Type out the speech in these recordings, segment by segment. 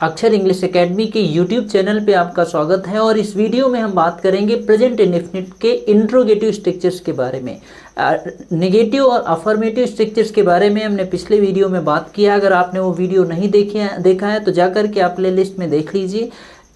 अक्षर English academy के YouTube channel पे आपका स्वागत है। और इस वीडियो में हम बात करेंगे प्रेजेंट इंडेफिनिट के इंट्रोगेटिव स्ट्रक्चर्स के बारे में। नेगेटिव और अफर्मेटिव स्ट्रक्चर्स के बारे में हमने पिछले वीडियो में बात किया। अगर आपने वो वीडियो नहीं देखा है तो जाकर के आप प्ले लिस्ट में देख लीजिए।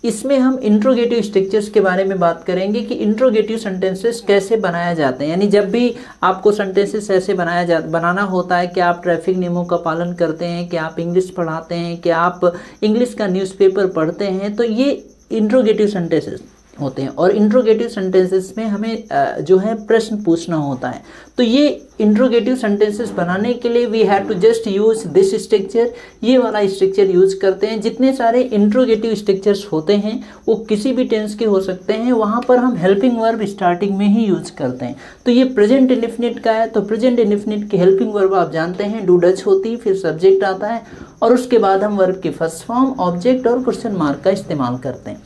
इसमें हम इंट्रोगेटिव स्ट्रक्चर्स के बारे में बात करेंगे कि इंट्रोगेटिव सेंटेंसेस कैसे बनाया जाते हैं। यानी जब भी आपको सेंटेंसेस ऐसे बनाना होता है कि आप ट्रैफिक नियमों का पालन करते हैं, कि आप इंग्लिश पढ़ाते हैं, कि आप इंग्लिश का न्यूज़पेपर पढ़ते हैं, तो ये इंट्रोगेटिव सेंटेंसेस होते हैं। और इंट्रोगेटिव सेंटेंसेस में हमें जो है प्रश्न पूछना होता है। तो ये इंट्रोगेटिव सेंटेंसेस बनाने के लिए we have to just use this structure, ये वाला स्ट्रक्चर यूज करते हैं। जितने सारे इंट्रोगेटिव स्ट्रक्चर्स होते हैं वो किसी भी टेंस के हो सकते हैं, वहाँ पर हम हेल्पिंग वर्ब स्टार्टिंग में ही यूज करते हैं। तो ये प्रेजेंट इंडेफिनिट का है, तो प्रेजेंट इंडेफिनिट की हेल्पिंग वर्ब आप जानते हैं डू डच होती है, फिर सब्जेक्ट आता है और उसके बाद हम वर्ब के फर्स्ट फॉर्म, ऑब्जेक्ट और क्वेश्चन मार्क का इस्तेमाल करते हैं।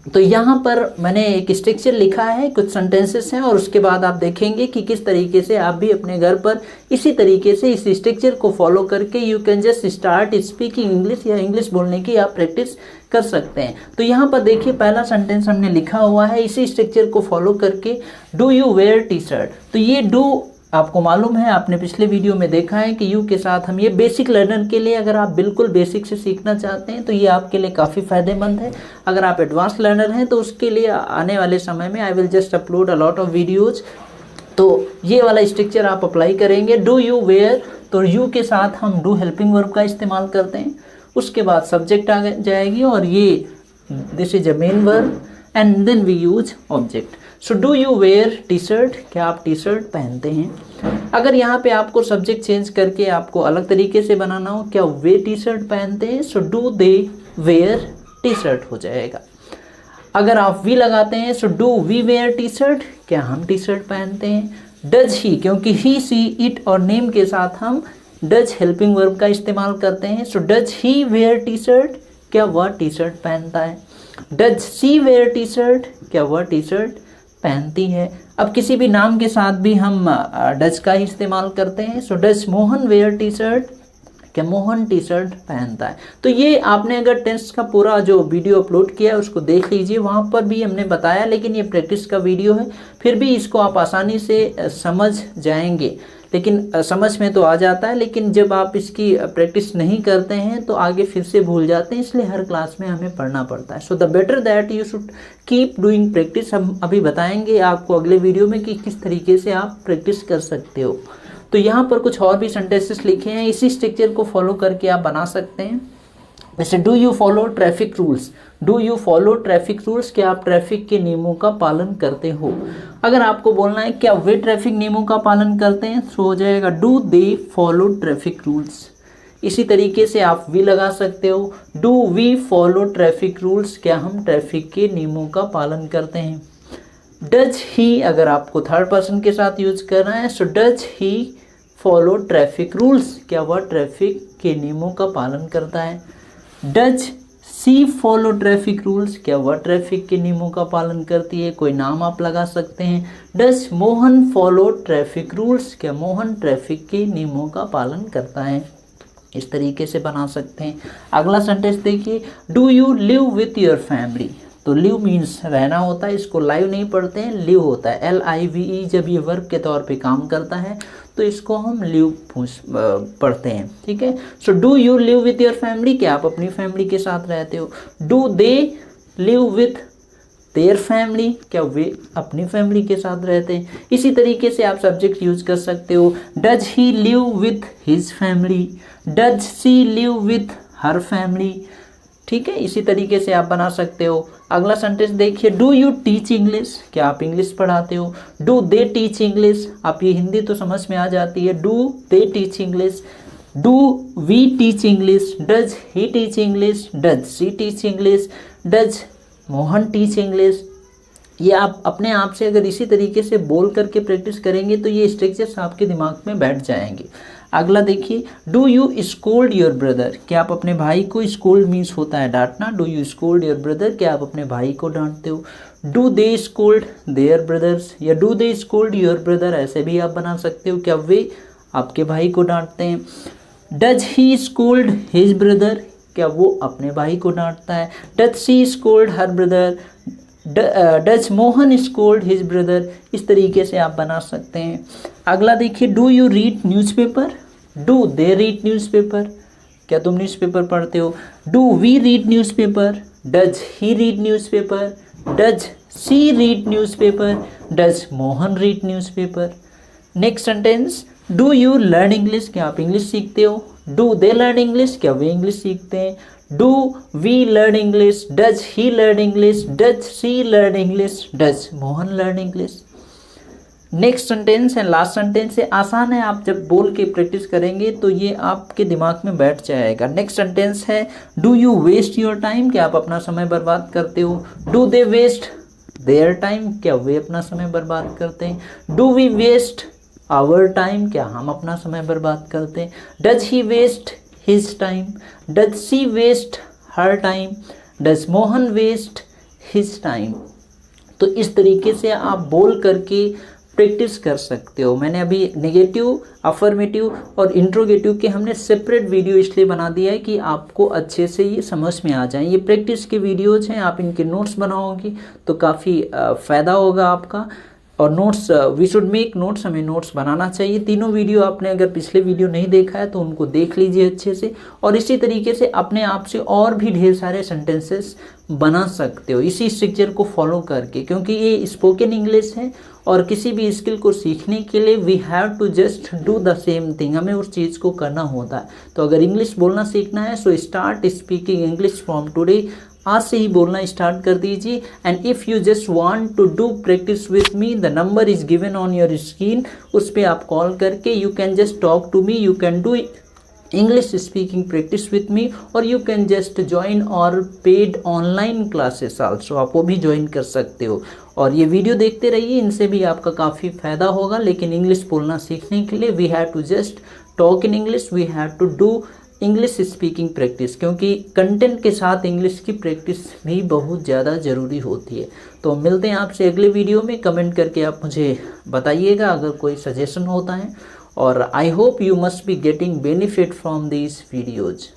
तो यहाँ पर मैंने एक स्ट्रक्चर लिखा है, कुछ सेंटेंसेस हैं और उसके बाद आप देखेंगे कि किस तरीके से आप भी अपने घर पर इसी तरीके से इस स्ट्रक्चर को फॉलो करके you can just start speaking English या इंग्लिश बोलने की आप प्रैक्टिस कर सकते हैं। तो यहाँ पर देखिए पहला सेंटेंस हमने लिखा हुआ है इसी स्ट्रक्चर को फॉलो करके, do you wear T shirt. तो ये डू आपको मालूम है, आपने पिछले वीडियो में देखा है कि यू के साथ हम ये बेसिक लर्नर के लिए, अगर आप बिल्कुल बेसिक से सीखना चाहते हैं तो ये आपके लिए काफ़ी फ़ायदेमंद है। अगर आप एडवांस लर्नर हैं तो उसके लिए आने वाले समय में I will just upload a lot of videos. तो ये वाला स्ट्रक्चर आप अप्लाई करेंगे। डू यू वेयर, तो यू के साथ हम डू हेल्पिंग वर्ब का इस्तेमाल करते हैं। उसके बाद सब्जेक्ट आ जाएगी और ये this is a main verb and then we use object. So do you wear T shirt, क्या आप टी शर्ट पहनते हैं। अगर यहाँ पे आपको सब्जेक्ट चेंज करके आपको अलग तरीके से बनाना हो, क्या वे टी शर्ट पहनते हैं, so do they wear T shirt हो जाएगा। अगर आप वी लगाते हैं so do we wear T shirt, क्या हम टी शर्ट पहनते हैं। डज ही, क्योंकि ही सी इट और नेम के साथ हम डज हेल्पिंग वर्ब का इस्तेमाल करते हैं। So does he wear T shirt, क्या वह टी शर्ट पहनता है। Does she wear T shirt, क्या वह टी शर्ट पहनती है। अब किसी भी नाम के साथ भी हम डज का ही इस्तेमाल करते हैं। So does Mohan wear T shirt, क्या मोहन टी शर्ट पहनता है। तो ये आपने अगर टेंस का पूरा जो वीडियो अपलोड किया है उसको देख लीजिए, वहाँ पर भी हमने बताया, लेकिन ये प्रैक्टिस का वीडियो है, फिर भी इसको आप आसानी से समझ जाएंगे। लेकिन समझ में तो आ जाता है, लेकिन जब आप इसकी प्रैक्टिस नहीं करते हैं तो आगे फिर से भूल जाते हैं, इसलिए हर क्लास में हमें पढ़ना पड़ता है। So the better that you should keep doing practice. हम अभी बताएंगे आपको अगले वीडियो में कि किस तरीके से आप प्रैक्टिस कर सकते हो। तो यहाँ पर कुछ और भी सेंटेंसेस लिखे हैं, इसी स्ट्रक्चर को फॉलो करके आप बना सकते हैं। जैसे do you follow traffic rules, do you follow traffic rules, क्या आप ट्रैफिक के नियमों का पालन करते हो। अगर आपको बोलना है क्या वे ट्रैफिक नियमों का पालन करते हैं, तो हो जाएगा do they follow traffic rules. इसी तरीके से आप वी लगा सकते हो, do we follow traffic rules, क्या हम ट्रैफिक के नियमों का पालन करते हैं। डज ही, अगर आपको थर्ड पर्सन के साथ यूज करना है, सो does he follow traffic rules, क्या वह ट्रैफिक के नियमों का पालन करता है। Does C follow traffic rules, क्या वह ट्रैफिक के नियमों का पालन करती है। कोई नाम आप लगा सकते हैं। Does Mohan follow traffic rules, क्या मोहन ट्रैफिक के नियमों का पालन करता है। इस तरीके से बना सकते हैं। अगला सेंटेंस देखिए, do you live with your family. तो लिव मीन्स रहना होता है, इसको लाइव नहीं पढ़ते हैं, लिव होता है LIVE। जब ये वर्ब के तौर पे काम करता है तो इसको हम लिव पढ़ते हैं, ठीक है। सो do you live with your family, क्या आप अपनी फैमिली के साथ रहते हो। Do they live with their family, क्या वे अपनी फैमिली के साथ रहते हैं। इसी तरीके से आप सब्जेक्ट यूज कर सकते हो। Does he live with his family, does she live with her family, ठीक है। इसी तरीके से आप बना सकते हो। अगला सेंटेंस देखिए, डू यू टीच इंग्लिश, क्या आप इंग्लिश पढ़ाते हो। डू दे टीच इंग्लिश, आप ये हिंदी तो समझ में आ जाती है, do they teach English. Do we teach English, does he teach English, does she teach English, does Mohan teach English. ये आप अपने आप से अगर इसी तरीके से बोल करके प्रैक्टिस करेंगे तो ये स्ट्रक्चर्स आपके दिमाग में बैठ जाएंगे। अगला देखिए, do you scold your brother, क्या आप अपने भाई को, स्कोल्ड मीन्स होता है डांटना, do you scold your brother, क्या आप अपने भाई को डांटते हो। Do they scold their brothers, या do they scold your brother, ऐसे भी आप बना सकते हो, क्या वे आपके भाई को डांटते हैं। Does he scold his brother, क्या वो अपने भाई को डांटता है। Does she scold her brother, does Mohan scold his brother, इस तरीके से आप बना सकते हैं। अगला देखिए, do you read newspaper, do they read newspaper, क्या तुम न्यूज़पेपर पढ़ते हो। Do we read newspaper, does he read newspaper, does she read newspaper, does Mohan read newspaper. Next sentence, do you learn English, क्या आप इंग्लिश सीखते हो। Do they learn English, क्या वे English सीखते हैं। Do we learn English, does he learn English, does she learn English, does Mohan learn English. Next sentence है, last sentence है, आसान है, आप जब बोल के प्रैक्टिस करेंगे तो ये आपके दिमाग में बैठ जाएगा। नेक्स्ट सेंटेंस है, do you waste your time, क्या आप अपना समय बर्बाद करते हो। Do they waste their time, क्या वे अपना समय बर्बाद करते हैं। Do we waste our time, क्या हम अपना समय बर्बाद करते हैं। Does he waste his time, does she waste her time, does Mohan waste his time. तो इस तरीके से आप बोल करके प्रैक्टिस कर सकते हो। मैंने अभी नेगेटिव, अफर्मेटिव और इंट्रोगेटिव के हमने सेपरेट वीडियो इसलिए बना दिया है कि आपको अच्छे से ये समझ में आ जाए। ये प्रैक्टिस के वीडियोज हैं, आप इनके नोट्स बनाओगे तो काफ़ी फ़ायदा होगा आपका। और notes, we should make notes, हमें नोट्स बनाना चाहिए। तीनों वीडियो आपने अगर पिछले वीडियो नहीं देखा है तो उनको देख लीजिए अच्छे से, और इसी तरीके से अपने आप से और भी ढेर सारे सेंटेंसेस बना सकते हो इसी स्ट्रक्चर को फॉलो करके, क्योंकि ये स्पोकन इंग्लिश है और किसी भी स्किल को सीखने के लिए we have to just do the same thing, हमें उस चीज़ को करना होता है। तो अगर इंग्लिश बोलना सीखना है so start speaking English from today, आज से ही बोलना स्टार्ट कर दीजिए। And if you just want to do practice with me, the number is given on your screen, उस पर आप कॉल करके you can just talk to me, you can do English speaking practice with me, और you can just join our paid online classes also, आप वो भी join कर सकते हो। और ये वीडियो देखते रहिए, इनसे भी आपका काफ़ी फ़ायदा होगा। लेकिन इंग्लिश बोलना सीखने के लिए we have to just talk in English, we have to do English speaking practice, क्योंकि कंटेंट के साथ इंग्लिश की प्रैक्टिस भी बहुत ज़्यादा ज़रूरी होती है। तो मिलते हैं आपसे अगले वीडियो में, कमेंट करके आप मुझे बताइएगा अगर कोई सजेशन होता है। और I hope you must be getting benefit from these videos.